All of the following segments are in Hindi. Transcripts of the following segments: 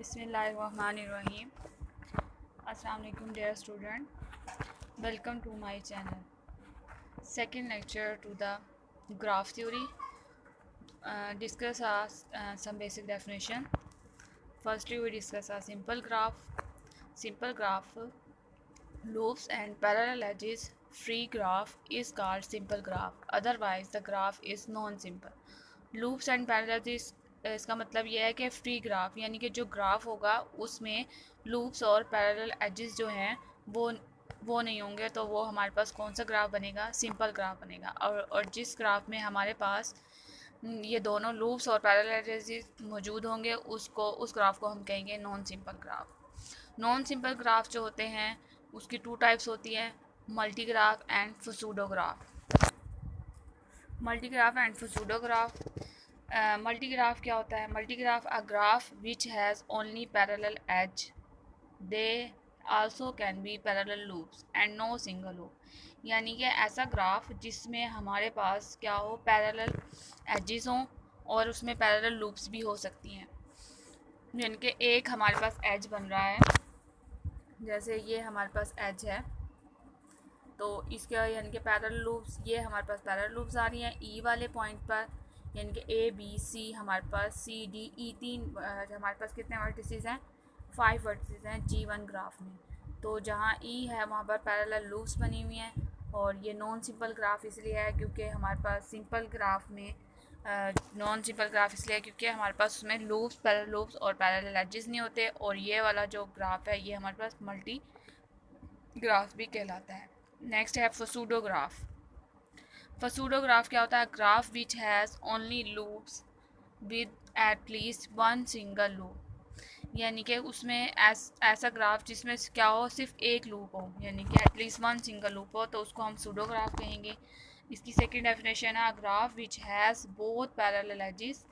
बिस्मिल्लाहिर्रहमानिर्रहीम। अस्सलाम वालेकुम dear student, welcome to my channel. Second lecture to the graph theory. Discuss some basic definition. Firstly, we discuss a simple graph. Simple graph, loops and parallel edges. Free graph is called simple graph. Otherwise, the graph is non-simple. Loops and parallels इसका मतलब यह है कि फ्री ग्राफ यानी कि जो ग्राफ होगा उसमें लूप्स और पैरेलल एजेस जो हैं वो नहीं होंगे, तो वो हमारे पास कौन सा ग्राफ बनेगा? सिंपल ग्राफ बनेगा। और जिस ग्राफ में हमारे पास ये दोनों लूप्स और पैरेलल एजेस मौजूद होंगे उस ग्राफ को हम कहेंगे non simple graph. Non simple graph जो होते हैं उसकी टू टाइप्स होती हैं, multi graph and pseudograph. Multigraph and pseudograph. Multigraph क्या होता है? Multigraph a graph which has only parallel edge, they also can be parallel loops and no single loop. यानी कि ऐसा ग्राफ जिसमें हमारे पास क्या हो, पैरेलल एजेस हों और उसमें पैरेलल लूप्स भी हो सकती हैं। यानी कि एक हमारे पास एज बन रहा है, जैसे ये हमारे पास एज है, तो इसके यानी कि पैरेलल लूप्स, ये हमारे पास पैरेलल लूप्स आ रही हैं ई वाले पॉइंट पर। यानी कि ए बी सी हमारे पास, सी डी ई तीन हमारे पास कितने वर्टिसेस हैं? 5 वर्टिसेस हैं G1 ग्राफ में। तो जहाँ ई है वहाँ पर पैरेलल लूप्स बनी हुई हैं। और ये नॉन सिंपल ग्राफ इसलिए है क्योंकि हमारे पास सिंपल ग्राफ में नॉन सिंपल ग्राफ इसलिए है क्योंकि हमारे पास उसमें लूप्स, पैरेलल लूप्स और पैरेलल एजेस नहीं होते। और ये वाला जो ग्राफ है ये हमारे पास मल्टी ग्राफ भी कहलाता है। नेक्स्ट है फसूडोग्राफ। फसूडोग्राफ क्या होता है? Graph which has only loops with at least one single loop. यानी कि उसमें ऐसा ग्राफ जिसमें क्या हो, सिर्फ एक लूप हो, यानी कि at least one single loop हो, तो उसको हम सूडोग्राफ कहेंगे। इसकी सेकंड डेफिनेशन है graph which has both parallel edges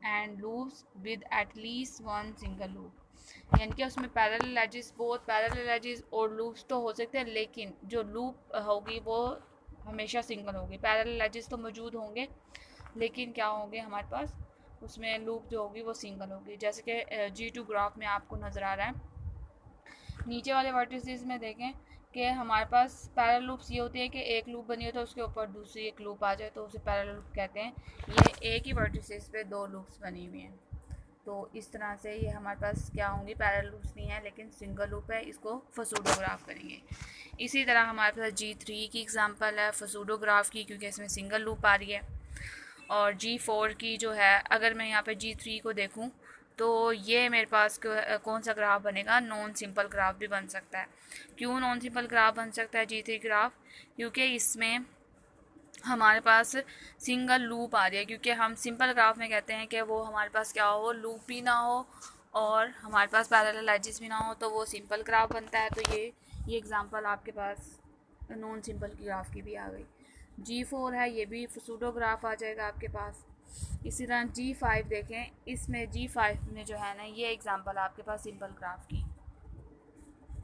and loops with at least one single loop. यानी कि उसमें parallel edges, both parallel edges और लूप्स तो हो सकते हैं, लेकिन जो लूप होगी वो हमेशा सिंगल होगी। पैरेलल एजेस तो मौजूद होंगे लेकिन क्या होंगे हमारे पास, उसमें लूप जो होगी वो सिंगल होगी। जैसे कि G2 ग्राफ में आपको नज़र आ रहा है। नीचे वाले वर्टिसेस में देखें कि हमारे पास पैरेलल लूप्स ये होती है कि एक लूप बनी हो तो उसके ऊपर दूसरी एक लूप आ जाए तो उसे पैरेलल लूप कहते हैं। ये एक ही वर्टिसेस पे दो लूप्स बनी हुई हैं। तो इस तरह से ये हमारे पास क्या होंगी, पैरेलल लूप्स नहीं है लेकिन सिंगल लूप है, इसको फसूडोग्राफ करेंगे। इसी तरह हमारे पास G3 की एग्जांपल है फसूडोग्राफ की, क्योंकि इसमें सिंगल लूप आ रही है। और G4 की जो है, अगर मैं यहाँ पे G3 को देखूँ तो ये मेरे पास कौन सा ग्राफ बनेगा? नॉन सिंपल ग्राफ भी बन सकता है। क्यों नॉन सिंपल ग्राफ बन सकता है G3 ग्राफ? क्योंकि इसमें हमारे पास सिंगल लूप आ रही है। क्योंकि हम सिंपल ग्राफ में कहते हैं कि वो हमारे पास क्या हो, लूप भी ना हो और हमारे पास पैरेलल एजेस भी ना हो, तो वो सिंपल ग्राफ बनता है। तो ये एग्जांपल आपके पास नॉन सिंपल की ग्राफ की भी आ गई। G4 है, ये भी सूडोग्राफ आ जाएगा आपके पास। इसी तरह G5 देखें, इसमें G5 में जो है ना, ये एग्जांपल आपके पास सिंपल ग्राफ की,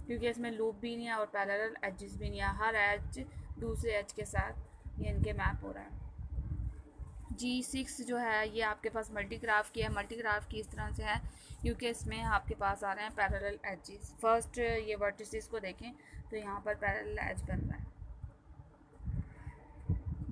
क्योंकि इसमें लूप भी नहीं है और पैरेलल एजेस भी नहीं है। हर एज दूसरे एज के साथ ये इनके मैप हो रहा है। G6 जो है ये आपके पास मल्टी ग्राफ की है। मल्टी ग्राफ की इस तरह से है क्योंकि इसमें आपके पास आ रहे हैं पैरेलल एजेस। फर्स्ट ये वर्टिसेस को देखें तो यहाँ पर पैरेलल एज बन रहा है।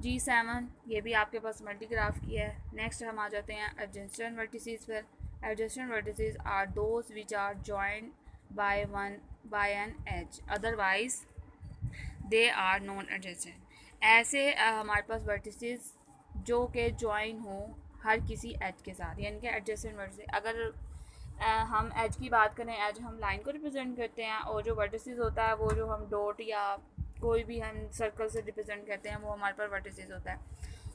G7 ये भी आपके पास मल्टी ग्राफ की है। नेक्स्ट हम आ जाते हैं एडजेसेंट वर्टिसेस पर। Adjacent vertices are those which are joined by an edge, otherwise they are non adjacent. ऐसे हमारे पास वर्टिसेस जो कि ज्वाइन हो हर किसी एज के साथ, यानी कि एडजेसेंट वर्टिसेस। अगर हम एज की बात करें, एज हम लाइन को रिप्रेजेंट करते हैं और जो वर्टिसेस होता है वो जो हम डॉट या कोई भी हम सर्कल से रिप्रेजेंट करते हैं वो हमारे पास वर्टिसेस होता है।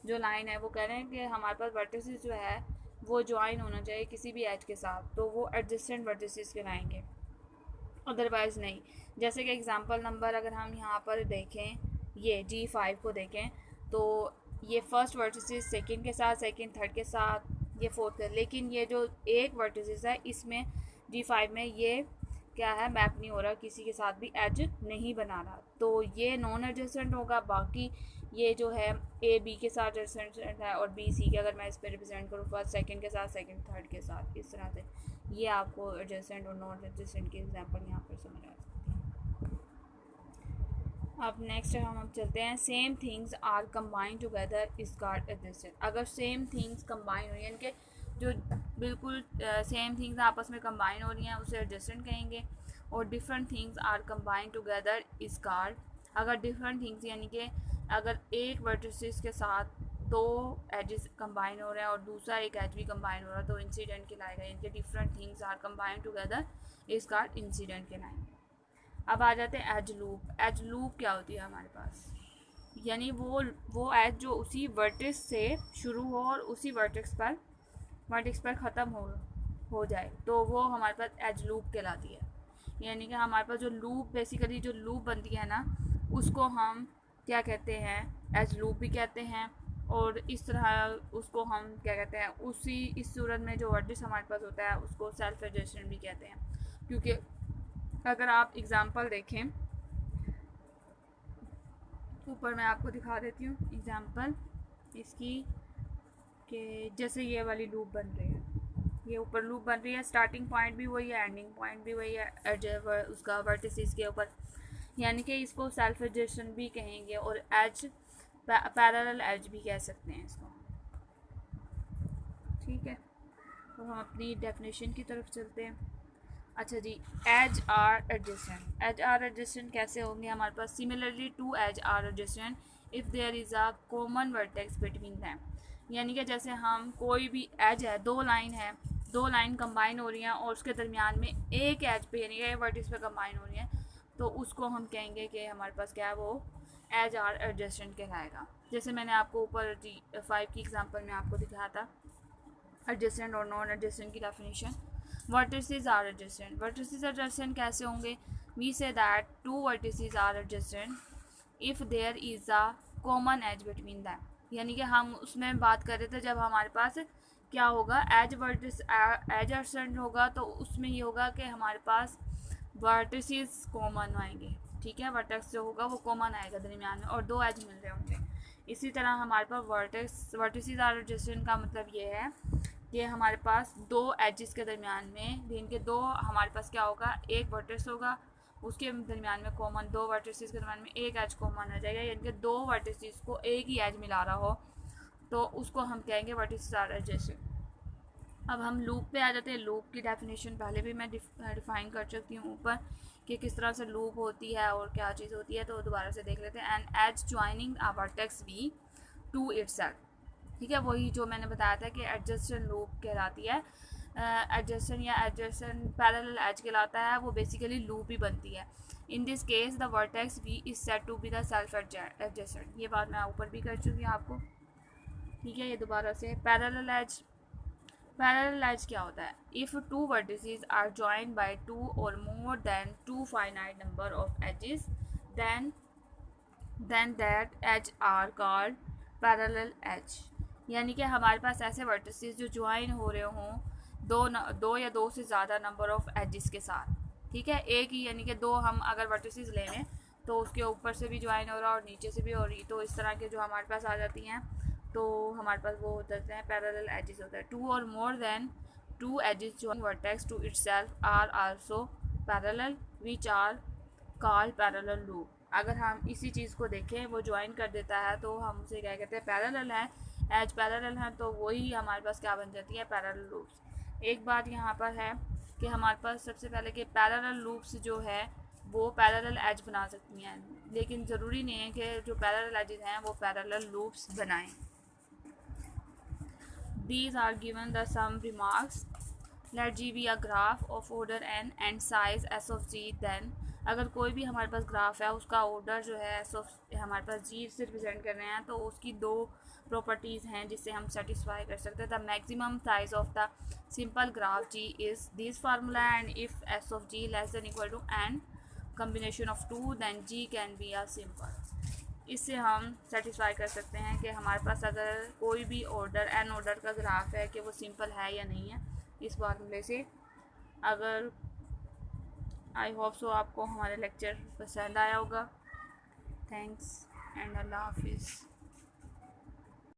जो लाइन है वो कह रहे हैं कि हमारे पास वर्टिसेस जो है वो ज्वाइन होना चाहिए किसी भी एज के साथ, तो वो एडजेसेंट वर्टिसेस कहलाएंगे, अदरवाइज नहीं। जैसे कि एग्जांपल नंबर अगर हम यहाँ पर देखें, ये G5 को देखें तो ये फर्स्ट वर्टिसेस सेकंड के साथ, सेकंड थर्ड के साथ, ये फोर्थ है। लेकिन ये जो एक वर्टिसेस है इसमें G5 में ये क्या है, मैप नहीं हो रहा, किसी के साथ भी एज नहीं बना रहा, तो ये नॉन एडजेसेंट होगा। बाकी ये जो है ए बी के साथ एडजेसेंट है और बी सी के, अगर मैं इस पर रिप्रेजेंट करूँ फर्स्ट सेकंड के साथ, सेकंड थर्ड के साथ, इस तरह से ये आपको एडजेसेंट और नॉन एडजेसेंट की एग्जांपल यहाँ पर समझ आ सकती है। अब नेक्स्ट हम चलते हैं, same things are combine together is called adjacent. अगर सेम थिंग्स कंबाइन हो यानी कि जो बिल्कुल सेम थिंग्स आपस में कंबाइन हो रही हैं उसे एडजेसेंट कहेंगे, और different things are combine together is called, अगर डिफरेंट थिंग्स यानी कि अगर एक वर्टिसेस के साथ दो एजेस कंबाइन हो रहे हैं और दूसरा एक एज भी कंबाइन हो रहा है तो इंसिडेंट कहलाएगा, यानी कि different things are combine together is called incident कहलाएंगे। अब आ जाते हैं एज लूप। एज लूप क्या होती है हमारे पास, यानी वो एज जो उसी वर्टेक्स से शुरू हो और उसी वर्टेक्स पर ख़त्म हो जाए तो वो हमारे पास एज लूप कहलाती है। यानी कि हमारे पास जो लूप बेसिकली जो लूप बनती है ना उसको हम क्या कहते हैं, एज लूप भी कहते हैं, और इस तरह उसको हम क्या कहते हैं, उसी इस सूरत में जो वर्टेक्स हमारे पास होता है उसको सेल्फ एडजस्टेंट भी कहते हैं। क्योंकि अगर आप एग्ज़ाम्पल देखें, ऊपर मैं आपको दिखा देती हूँ एग्ज़ाम्पल इसकी, कि जैसे ये वाली लूप बन रही है, ये ऊपर लूप बन रही है, स्टार्टिंग पॉइंट भी वही है, एंडिंग पॉइंट भी वही है उसका वर्टिसेस के ऊपर, यानी कि इसको सेल्फ एडजस्टेंट भी कहेंगे और एज पैरेलल एज भी कह सकते हैं इसको। ठीक है, तो हम अपनी डेफिनेशन की तरफ चलते हैं। अच्छा जी, edge are adjacent. Edge are adjacent कैसे होंगे हमारे पास, similarly two edge are adjacent if there is a common vertex between them. यानी कि जैसे हम कोई भी एज है, दो लाइन कंबाइन हो रही हैं और उसके दरमियान में एक एज पे यानी कि वर्टेक्स पे कंबाइन हो रही हैं तो उसको हम कहेंगे कि हमारे पास क्या है, वो एज आर एडजेसेंट कहलाएगा। जैसे मैंने आपको ऊपर जी 5 की एग्जांपल में आपको दिखाया था एडजेसेंट और नॉन एडजेसेंट की definition. Vertices are adjacent. Vertices adjacent कैसे होंगे, we say that two vertices are adjacent if there is a common edge between them. यानी कि हम उसमें बात कर रहे थे जब हमारे पास क्या होगा, एज एडजेसेंट होगा तो उसमें ये होगा कि हमारे पास वर्टिसेस कॉमन आएंगे। ठीक है, वर्टेक्स जो होगा वो कॉमन आएगा दरमियान में और दो एज मिल रहे होंगे। इसी तरह हमारे पास वर्टिसेस आर एडजेसेंट का मतलब ये है कि हमारे पास दो एजेस के दरमियान में जिनके दो हमारे पास क्या होगा, एक वर्टेक्स होगा उसके दरमियान में कॉमन, दो वर्टिसेस के दरमियान में एक एज कॉमन आ जाएगा, यानी कि दो वर्टिसेस को एक ही एज मिला रहा हो तो उसको हम कहेंगे वर्टिसेस आर एडजेसेंट। अब हम लूप पे आ जाते हैं। लूप की डेफिनेशन पहले भी मैं डिफाइन कर चुकी हूँ ऊपर कि किस तरह से लूप होती है और क्या चीज़ होती है, तो दोबारा से देख लेते हैं। And edge joining a vertex V to itself. ठीक है, वही जो मैंने बताया था कि एडजेसेंट लूप कहलाती है, एडजेसेंट या एडजेसेंट पैरेलल एज कहलाता है, वो बेसिकली लूप ही बनती है। In this case the vertex V is said to be the self adjacent. ये बात मैं ऊपर भी कर चुकी हूँ आपको। ठीक है, ये दोबारा से पैरेलल एज। पैरेलल एज क्या होता है, if two vertices are joined by two और more than two finite number of edges then that edge are called parallel edge. यानी कि हमारे पास ऐसे वर्टिसेस जो ज्वाइन हो रहे हों दो या दो से ज़्यादा नंबर ऑफ एजेस के साथ। ठीक है, एक ही यानी कि दो हम अगर वर्टिसेस ले लें तो उसके ऊपर से भी ज्वाइन हो रहा और नीचे से भी हो रही, तो इस तरह के जो हमारे पास आ जाती हैं तो हमारे पास वो होते हैं पैरेलल एजेस होता है। टू और more than two edges join vertex to itself are also parallel which are called parallel loop. अगर हम इसी चीज़ को देखें, वो ज्वाइन कर देता है तो हम उसे क्या कहते हैं, पैरेलल है, एज पैरेलल है, तो वही हमारे पास क्या बन जाती है, पैरेलल लूप्स। एक बात यहाँ पर है कि हमारे पास सबसे पहले कि पैरेलल लूप्स जो है वो पैरेलल एज बना सकती हैं, लेकिन ज़रूरी नहीं है कि जो पैरेलल एजेस हैं वो पैरेलल लूप्स बनाएं। These are given the some remarks. Let G be a graph of order n and size s of g. Then अगर कोई भी हमारे पास ग्राफ है उसका ऑर्डर जो है एस ऑफ हमारे पास जी से रिप्रेजेंट कर रहे हैं तो उसकी दो प्रॉपर्टीज़ हैं जिससे हम सेटिस्फाई कर सकते हैं। The maximum size of the simple graph G is this formula and if S of G less than equal to N combination of two then G can be a simple. इससे हम सेटिस्फाई कर सकते हैं कि हमारे पास अगर कोई भी ऑर्डर एन ऑर्डर का ग्राफ है कि वो सिंपल है या नहीं है इस फार्मूले से। अगर आई होप सो आपको हमारे लेक्चर पसंद आया होगा। थैंक्स एंड अल्लाह हाफिज़।